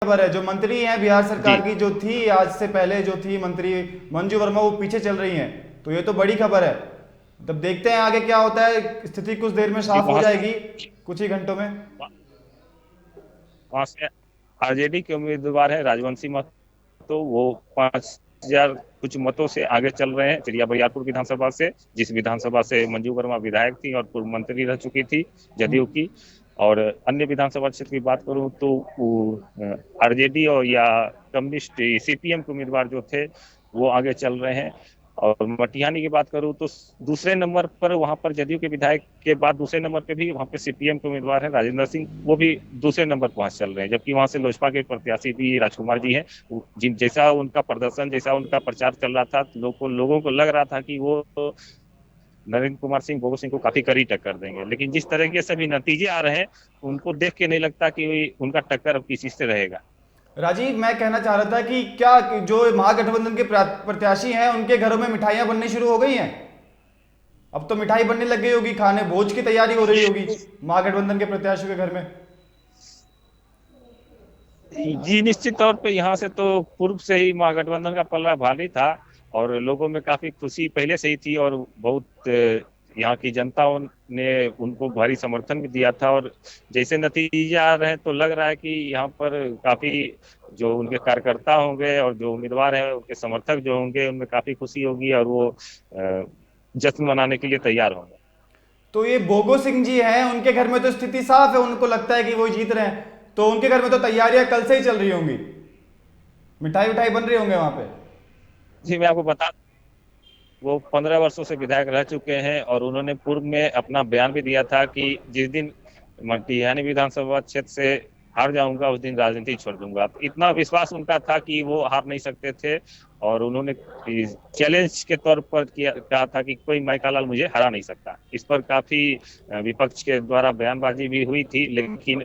खबर है, जो मंत्री हैं बिहार सरकार जी। की जो थी, आज से पहले जो थी मंत्री मंजू वर्मा, वो पीछे चल रही हैं। तो ये तो बड़ी खबर है। तब देखते हैं आगे क्या होता है, स्थिति कुछ देर में जी, साफ हो जाएगी, कुछ ही घंटों में। वहां से आरजेडी के उम्मीदवार है राजवंशी मत, तो वो 5,000 कुछ मतों से आगे चल रहे हैं चिड़िया बरियारपुर विधानसभा से, जिस विधानसभा से मंजू वर्मा विधायक थी और पूर्व मंत्री रह चुकी थी जदयू की। और अन्य विधानसभा क्षेत्र की बात करूं तो आरजेडी और या कम्युनिस्ट सीपीएम के उम्मीदवार जो थे वो आगे चल रहे हैं। और मटिहानी की बात करूं तो दूसरे नंबर पर वहां पर जदयू के विधायक के बाद दूसरे नंबर पे भी वहां पे सीपीएम के उम्मीदवार है राजेंद्र सिंह, वो भी दूसरे नंबर पर वहां चल रहे हैं। जबकि वहां से लोजपा के प्रत्याशी भी राजकुमार जी हैं। जिन जैसा उनका प्रदर्शन, जैसा उनका प्रचार चल रहा था, लोगों को लग रहा था कि वो नरेंद्र कुमार सिंह भोगो सिंह को काफी कड़ी टक्कर देंगे। लेकिन जिस तरह के सभी नतीजे आ रहे हैं, उनको देख के नहीं लगता कि उनका टक्कर अब किसी से रहेगा। राजीव, मैं कहना चाह रहा था कि क्या जो महागठबंधन के प्रत्याशी हैं उनके घरों में मिठाइयां बननी शुरू हो गई हैं? अब तो मिठाई बनने लग गई होगी, खाने भोज की तैयारी हो रही होगी महागठबंधन के प्रत्याशियों के घर में। जी, निश्चित तौर पे यहाँ से तो पूर्व से ही महागठबंधन का पलड़ा भारी था और लोगों में काफी खुशी पहले से ही थी। और बहुत यहाँ की जनता ने उनको भारी समर्थन भी दिया था। और जैसे नतीजे आ रहे हैं तो लग रहा है कि यहाँ पर काफी जो उनके कार्यकर्ता होंगे और जो उम्मीदवार हैं उनके समर्थक जो होंगे उनमें काफी खुशी होगी और वो जश्न मनाने के लिए तैयार होंगे। तो ये भोगो सिंह जी हैं, उनके घर में तो स्थिति साफ है, उनको लगता है कि वो जीत रहे हैं, तो उनके घर में तो तैयारियां कल से ही चल रही होंगी, मिठाई विठाई बन रही होंगे वहां पे। जी, मैं आपको बता, वो 15 वर्षों से विधायक रह चुके हैं और उन्होंने पूर्व में अपना बयान भी दिया था कि जिस दिन मटिहानी विधानसभा क्षेत्र से हार जाऊंगा उस दिन राजनीति छोड़ दूंगा। तो इतना विश्वास उनका था कि वो हार नहीं सकते थे। और उन्होंने चैलेंज के तौर पर कहा था कि कोई माइका लाल मुझे हरा नहीं सकता। इस पर काफी विपक्ष के द्वारा बयानबाजी भी हुई थी, लेकिन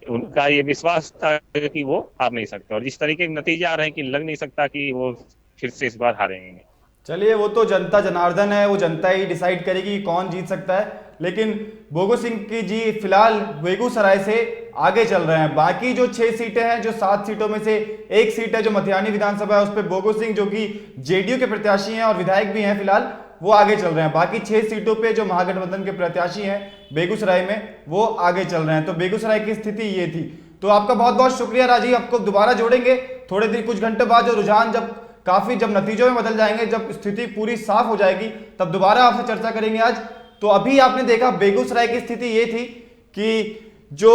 उनका ये विश्वास था कि वो हार नहीं सकते। और जिस तरीके के नतीजे आ रहे हैं कि लग नहीं सकता कि वो फिर से इस बार हारेंगे। चलिए, वो तो जनता जनार्दन है, वो जनता ही डिसाइड करेगी कि कौन जीत सकता है। लेकिन भोगो सिंह की जी फिलहाल बेगूसराय से आगे चल रहे हैं। बाकी जो 6 सीटें हैं, जो 7 सीटों में से एक सीट है जो मथियानी विधानसभा है, उस पर भोगो सिंह जो कि जेडीयू के प्रत्याशी हैं और विधायक भी हैं फिलहाल, वो आगे चल रहे हैं। बाकी 6 सीटों पे जो महागठबंधन के प्रत्याशी हैं बेगूसराय में, वो आगे चल रहे हैं। तो बेगूसराय की स्थिति ये थी। तो आपका बहुत बहुत शुक्रिया राजीव, आपको दोबारा जोड़ेंगे थोड़े दिन, कुछ घंटे बाद, जो रुझान जब नतीजों में बदल जाएंगे, जब स्थिति पूरी साफ हो जाएगी, तब दोबारा आपसे चर्चा करेंगे आज। तो अभी आपने देखा बेगूसराय की स्थिति ये थी कि जो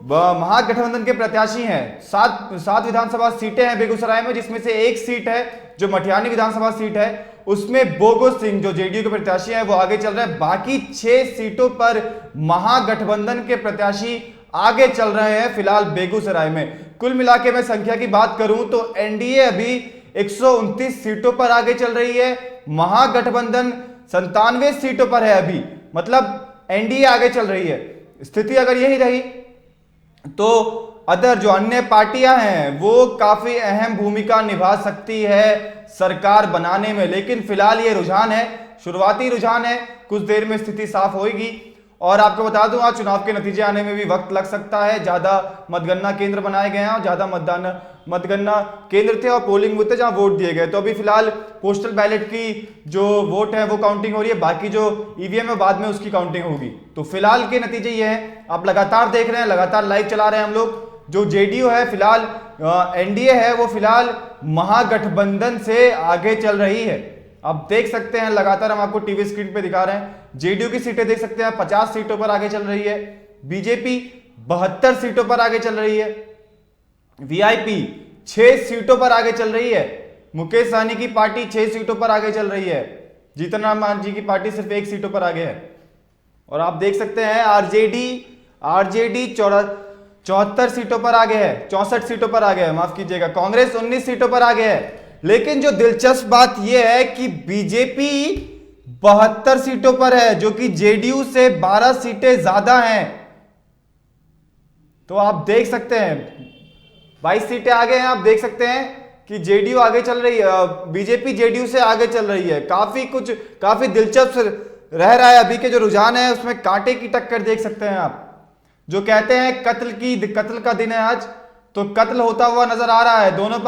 महागठबंधन के प्रत्याशी हैं, सात विधानसभा सीटें हैं बेगूसराय में, जिसमें से एक सीट है जो मटिहानी विधानसभा सीट है, उसमें बोगो सिंह जो जेडीयू के प्रत्याशी हैं वो आगे चल रहे हैं। बाकी 6 सीटों पर महागठबंधन के प्रत्याशी आगे चल रहे हैं फिलहाल बेगूसराय में। कुल मिला के मैं संख्या की बात करूं तो एनडीए अभी 129 सीटों पर आगे चल रही है, महागठबंधन 97 सीटों पर है अभी, मतलब एनडीए आगे चल रही है। स्थिति अगर यही रही तो अदर जो अन्य पार्टियां हैं वो काफी अहम भूमिका निभा सकती है सरकार बनाने में। लेकिन फिलहाल ये रुझान है, शुरुआती रुझान है, कुछ देर में स्थिति साफ होगी। और आपको बता दूं, आज चुनाव के नतीजे आने में भी वक्त लग सकता है। ज्यादा मतगणना केंद्र बनाए गए हैं और ज्यादा मतगणना केंद्र थे और पोलिंग बूथ थे जहां वोट दिए गए। तो अभी फिलहाल पोस्टल बैलेट की जो वोट है वो काउंटिंग हो रही है, बाकी जो ईवीएम है बाद में उसकी काउंटिंग होगी। तो फिलहाल के नतीजे ये हैं, आप लगातार देख रहे हैं, लगातार लाइव चला रहे हैं हम लोग। जो जेडीयू है फिलहाल, एनडीए है, वो फिलहाल महागठबंधन से आगे चल रही है। आप देख सकते हैं, लगातार हम आपको टीवी स्क्रीन पे दिखा रहे हैं। जेडीयू की सीटें देख सकते हैं, 50 सीटों पर आगे चल रही है। बीजेपी 72 सीटों पर आगे चल रही है। वीआईपी 6 सीटों पर आगे चल रही है। मुकेश सहनी की पार्टी 6 सीटों पर आगे चल रही है। जीतन राम मांझी की पार्टी सिर्फ 1 सीटों पर आगे है। और आप देख सकते हैं आरजेडी 74 सीटों पर आगे है, 64 सीटों पर आगे है, माफ कीजिएगा। कांग्रेस 19 सीटों पर आगे है। लेकिन जो दिलचस्प बात यह है कि बीजेपी 72 सीटों पर है, जो कि जेडीयू से 12 सीटें ज्यादा हैं। तो आप देख सकते हैं 22 सीटें आगे हैं। आप देख सकते हैं कि जेडीयू आगे चल रही है, बीजेपी जेडीयू से आगे चल रही है। काफी दिलचस्प रह रहा है। अभी के जो रुझान है उसमें कांटे की टक्कर देख सकते हैं आप। जो कहते हैं कत्ल का दिन है आज, तो कत्ल होता हुआ नजर आ रहा है। दोनों